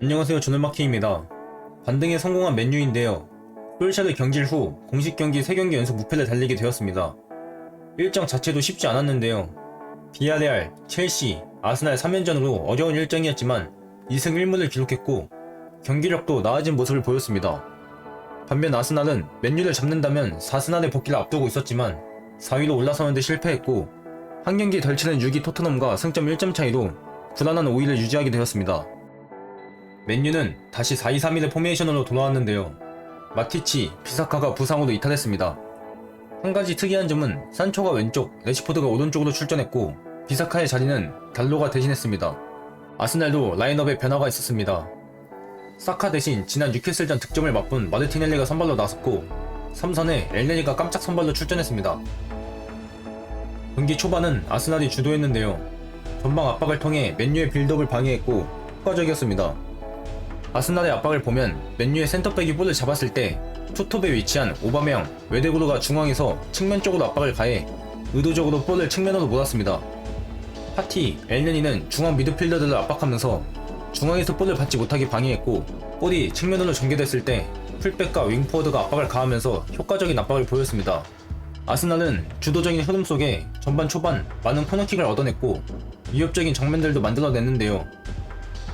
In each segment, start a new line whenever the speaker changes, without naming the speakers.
안녕하세요, 조널마키입니다. 반등에 성공한 맨유인데요. 솔샤르 경질 후 공식 경기 3경기 연속 무패를 달리게 되었습니다. 일정 자체도 쉽지 않았는데요. 비아레알, 첼시, 아스날 3연전으로 어려운 일정이었지만 2승 1무를 기록했고 경기력도 나아진 모습을 보였습니다. 반면 아스날은 맨유를 잡는다면 4승안의 복귀를 앞두고 있었지만 4위로 올라서는데 실패했고 한 경기 덜 치는 6위 토트넘과 승점 1점 차이로 불안한 5위를 유지하게 되었습니다. 맨유는 다시 4-2-3-1의 포메이션으로 돌아왔는데요. 마티치, 비사카가 부상으로 이탈했습니다. 한 가지 특이한 점은 산초가 왼쪽, 레시포드가 오른쪽으로 출전했고 비사카의 자리는 달로가 대신했습니다. 아스날도 라인업에 변화가 있었습니다. 사카 대신 지난 뉴캐슬전 득점을 맛본 마르티넬리가 선발로 나섰고 3선에 엘네니가 깜짝 선발로 출전했습니다. 경기 초반은 아스날이 주도했는데요. 전방 압박을 통해 맨유의 빌드업을 방해했고 효과적이었습니다. 아스날의 압박을 보면 맨유의 센터백이 볼을 잡았을 때 투톱에 위치한 오바메양, 외대구르가 중앙에서 측면 쪽으로 압박을 가해 의도적으로 볼을 측면으로 몰았습니다. 파티, 엘네니는 중앙 미드필더들을 압박하면서 중앙에서 볼을 받지 못하게 방해했고 볼이 측면으로 전개됐을 때 풀백과 윙포워드가 압박을 가하면서 효과적인 압박을 보였습니다. 아스날은 주도적인 흐름 속에 전반 초반 많은 코너킥을 얻어냈고 위협적인 장면들도 만들어냈는데요.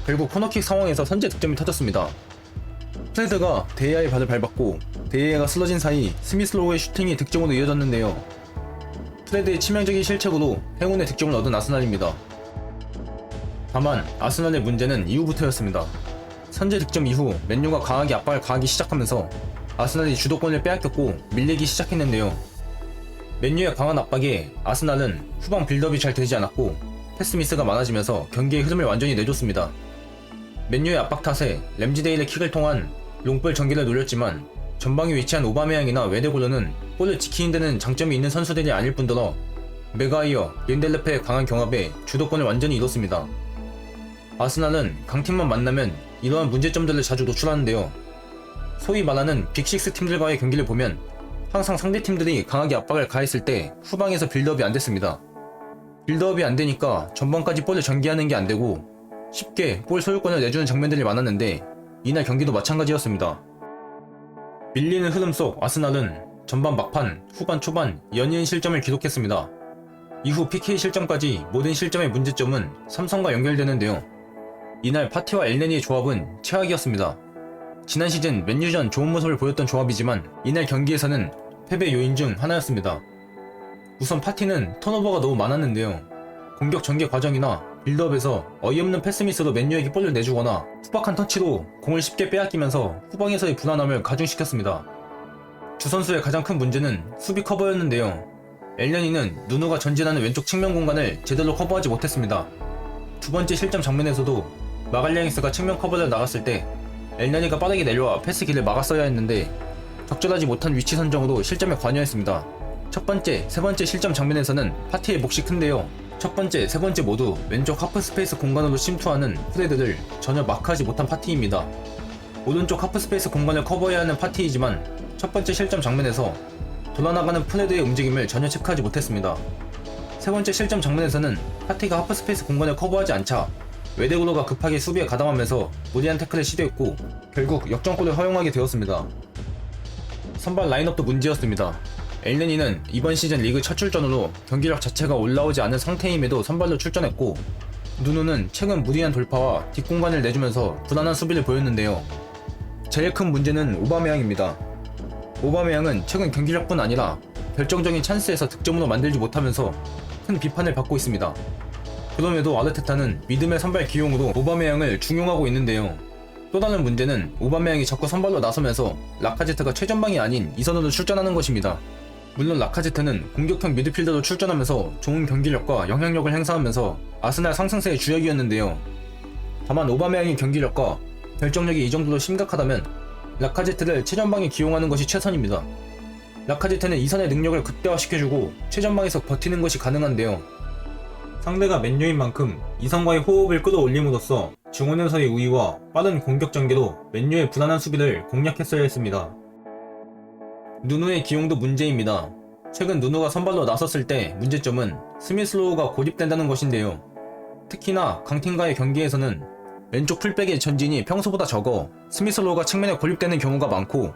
결국 코너킥 상황에서 선제 득점이 터졌습니다. 프레드가 데이아의 발을 밟았고 데이아가 쓰러진 사이 스미스로우의 슈팅이 득점으로 이어졌는데요. 프레드의 치명적인 실책으로 행운의 득점을 얻은 아스날입니다. 다만 아스날의 문제는 이후부터였습니다. 선제 득점 이후 맨유가 강하게 압박을 가하기 시작하면서 아스날이 주도권을 빼앗겼고 밀리기 시작했는데요. 맨유의 강한 압박에 아스날은 후방 빌드업이 잘 되지 않았고 패스 미스가 많아지면서 경기의 흐름을 완전히 내줬습니다. 맨유의 압박 탓에 램지데일의 킥을 통한 롱볼 전개를 노렸지만 전방에 위치한 오바메양이나 외대골르는 볼을 지키는 데는 장점이 있는 선수들이 아닐 뿐더러 메가이어, 린델레페의 강한 경합에 주도권을 완전히 잃었습니다. 아스날은 강팀만 만나면 이러한 문제점들을 자주 노출하는데요. 소위 말하는 빅6 팀들과의 경기를 보면 항상 상대팀들이 강하게 압박을 가했을 때 후방에서 빌드업이 안됐습니다. 빌드업이 안되니까 전방까지 볼을 전개하는 게 안되고 쉽게 볼 소유권을 내주는 장면들이 많았는데 이날 경기도 마찬가지였습니다. 밀리는 흐름 속 아스날은 전반 막판, 후반 초반 연이은 실점을 기록했습니다. 이후 PK 실점까지 모든 실점의 문제점은 삼성과 연결되는데요. 이날 파티와 엘네니의 조합은 최악이었습니다. 지난 시즌 맨유전 좋은 모습을 보였던 조합이지만 이날 경기에서는 패배 요인 중 하나였습니다. 우선 파티는 턴오버가 너무 많았는데요. 공격 전개 과정이나 빌드업에서 어이없는 패스미스로 맨유에게 볼을 내주거나 후박한 터치로 공을 쉽게 빼앗기면서 후방에서의 불안함을 가중시켰습니다. 두 선수의 가장 큰 문제는 수비 커버였는데요. 엘네니는 누누가 전진하는 왼쪽 측면 공간을 제대로 커버하지 못했습니다. 두 번째 실점 장면에서도 마갈량이스가 측면 커버를 나갔을 때 엘네니가 빠르게 내려와 패스 길을 막았어야 했는데 적절하지 못한 위치 선정으로 실점에 관여했습니다. 첫 번째, 세 번째 실점 장면에서는 파티의 몫이 큰데요. 첫 번째, 세 번째 모두 왼쪽 하프 스페이스 공간으로 침투하는 프레드를 전혀 마크하지 못한 파티입니다. 오른쪽 하프 스페이스 공간을 커버해야 하는 파티이지만 첫 번째 실점 장면에서 돌아나가는 프레드의 움직임을 전혀 체크하지 못했습니다. 세 번째 실점 장면에서는 파티가 하프 스페이스 공간을 커버하지 않자 외대구로가 급하게 수비에 가담하면서 무리한 태클을 시도했고 결국 역전골을 허용하게 되었습니다. 선발 라인업도 문제였습니다. 엘네니는 이번 시즌 리그 첫 출전으로 경기력 자체가 올라오지 않은 상태임에도 선발로 출전했고 누누는 최근 무리한 돌파와 뒷공간을 내주면서 불안한 수비를 보였는데요. 제일 큰 문제는 오바메양입니다. 오바메양은 최근 경기력뿐 아니라 결정적인 찬스에서 득점으로 만들지 못하면서 큰 비판을 받고 있습니다. 그럼에도 아르테타는 믿음의 선발 기용으로 오바메양을 중용하고 있는데요. 또 다른 문제는 오바메양이 자꾸 선발로 나서면서 라카제트가 최전방이 아닌 2선으로 출전하는 것입니다. 물론 라카제트는 공격형 미드필더로 출전하면서 좋은 경기력과 영향력을 행사하면서 아스날 상승세의 주역이었는데요. 다만 오바메양의 경기력과 결정력이 이 정도로 심각하다면 라카제트를 최전방에 기용하는 것이 최선입니다. 라카제트는 2선의 능력을 극대화시켜주고 최전방에서 버티는 것이 가능한데요. 상대가 맨유인 만큼 2선과의 호흡을 끌어올림으로써 중원에서의 우위와 빠른 공격 전개로 맨유의 불안한 수비를 공략했어야 했습니다. 누누의 기용도 문제입니다. 최근 누누가 선발로 나섰을 때 문제점은 스미스로우가 고립된다는 것인데요. 특히나 강팀과의 경기에서는 왼쪽 풀백의 전진이 평소보다 적어 스미스 로우가 측면에 고립되는 경우가 많고,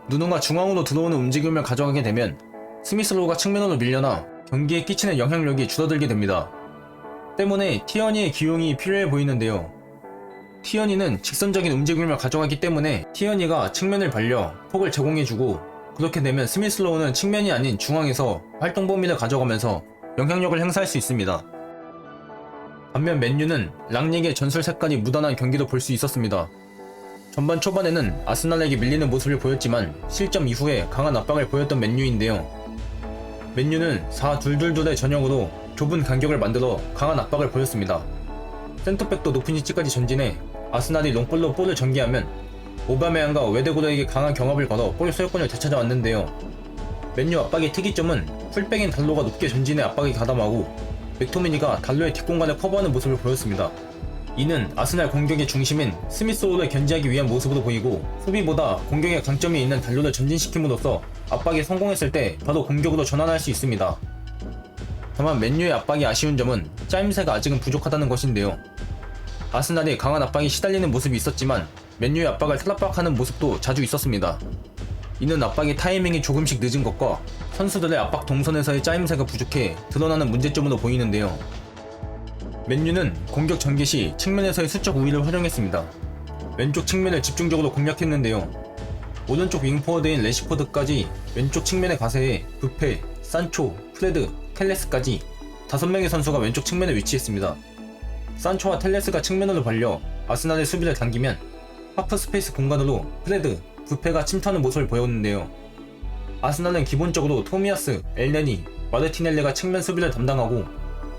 누누가 중앙으로 들어오는 움직임을 가져가게 되면 스미스 로우가 측면으로 밀려나 경기에 끼치는 영향력이 줄어들게 됩니다. 때문에 티어니의 기용이 필요해 보이는데요. 티어니는 직선적인 움직임을 가져가기 때문에 티어니가 측면을 벌려 폭을 제공해주고, 그렇게 되면 스미스 로우는 측면이 아닌 중앙에서 활동 범위를 가져가면서 영향력을 행사할 수 있습니다. 반면 맨유는 랑닉의 전술 색깔이 묻어난 경기도 볼 수 있었습니다. 전반 초반에는 아스날에게 밀리는 모습을 보였지만 실점 이후에 강한 압박을 보였던 맨유인데요. 맨유는 4-2-2-2의 전형으로 좁은 간격을 만들어 강한 압박을 보였습니다. 센터백도 높은 위치까지 전진해 아스날이 롱볼로 볼을 전개하면 오바메양과 웨데고르에게 강한 경합을 걸어 볼 소유권을 되찾아왔는데요. 맨유 압박의 특이점은 풀백인 달로가 높게 전진해 압박에 가담하고 맥토미니가 달로의 뒷공간을 커버하는 모습을 보였습니다. 이는 아스날 공격의 중심인 스미스로우를 견제하기 위한 모습으로 보이고, 수비보다 공격에 강점이 있는 달로를 전진시킴으로써 압박에 성공했을 때 바로 공격으로 전환할 수 있습니다. 다만 맨유의 압박이 아쉬운 점은 짜임새가 아직은 부족하다는 것인데요. 아스날이 강한 압박에 시달리는 모습이 있었지만 맨유의 압박을 탈압박하는 모습도 자주 있었습니다. 이는 압박의 타이밍이 조금씩 늦은 것과 선수들의 압박 동선에서의 짜임새가 부족해 드러나는 문제점으로 보이는데요. 맨유는 공격 전개 시 측면에서의 수적 우위를 활용했습니다. 왼쪽 측면을 집중적으로 공략했는데요. 오른쪽 윙포워드인 레시포드까지 왼쪽 측면에 가세해 부페, 산초, 프레드, 텔레스까지 5명의 선수가 왼쪽 측면에 위치했습니다. 산초와 텔레스가 측면으로 벌려 아스날의 수비를 당기면 하프 스페이스 공간으로 프레드, 부페가 침투하는 모습을 보였는데요. 아스날은 기본적으로 토미야스, 엘네니, 마르티넬리가 측면 수비를 담당하고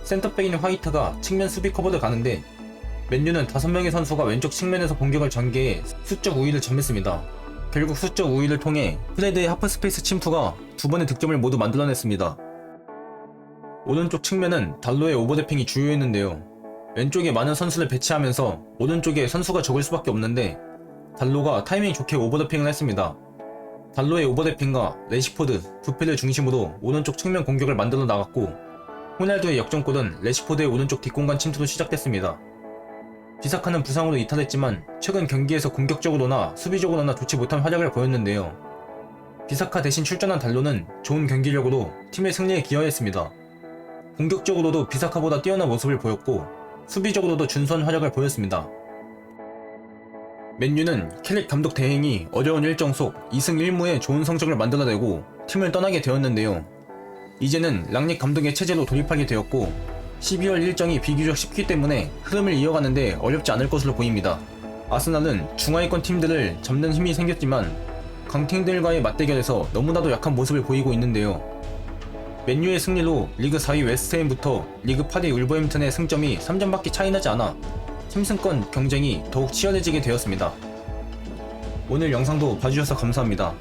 센터백인 화이트가 측면 수비 커버를 가는데, 맨유는 5명의 선수가 왼쪽 측면에서 공격을 전개해 수적 우위를 점했습니다. 결국 수적 우위를 통해 프레드의 하프 스페이스 침투가 2번의 득점을 모두 만들어냈습니다. 오른쪽 측면은 달로의 오버래핑이 주요했는데요. 왼쪽에 많은 선수를 배치하면서 오른쪽에 선수가 적을 수밖에 없는데 달로가 타이밍 좋게 오버래핑을 했습니다. 달로의 오버래핑과 레시포드, 부페를 중심으로 오른쪽 측면 공격을 만들어 나갔고, 호날두의 역전골은 레시포드의 오른쪽 뒷공간 침투로 시작됐습니다. 비사카는 부상으로 이탈했지만 최근 경기에서 공격적으로나 수비적으로나 좋지 못한 활약을 보였는데요. 비사카 대신 출전한 달로는 좋은 경기력으로 팀의 승리에 기여했습니다. 공격적으로도 비사카보다 뛰어난 모습을 보였고 수비적으로도 준수한 활약을 보였습니다. 맨유는 캐릭 감독 대행이 어려운 일정 속 2승 1무의 좋은 성적을 만들어내고 팀을 떠나게 되었는데요. 이제는 랑닉 감독의 체제로 돌입하게 되었고 12월 일정이 비교적 쉽기 때문에 흐름을 이어가는데 어렵지 않을 것으로 보입니다. 아스날은 중하위권 팀들을 잡는 힘이 생겼지만 강팀들과의 맞대결에서 너무나도 약한 모습을 보이고 있는데요. 맨유의 승리로 리그 4위 웨스트햄부터 리그 8위 울버햄튼의 승점이 3점밖에 차이나지 않아 3승권 경쟁이 더욱 치열해지게 되었습니다. 오늘 영상도 봐주셔서 감사합니다.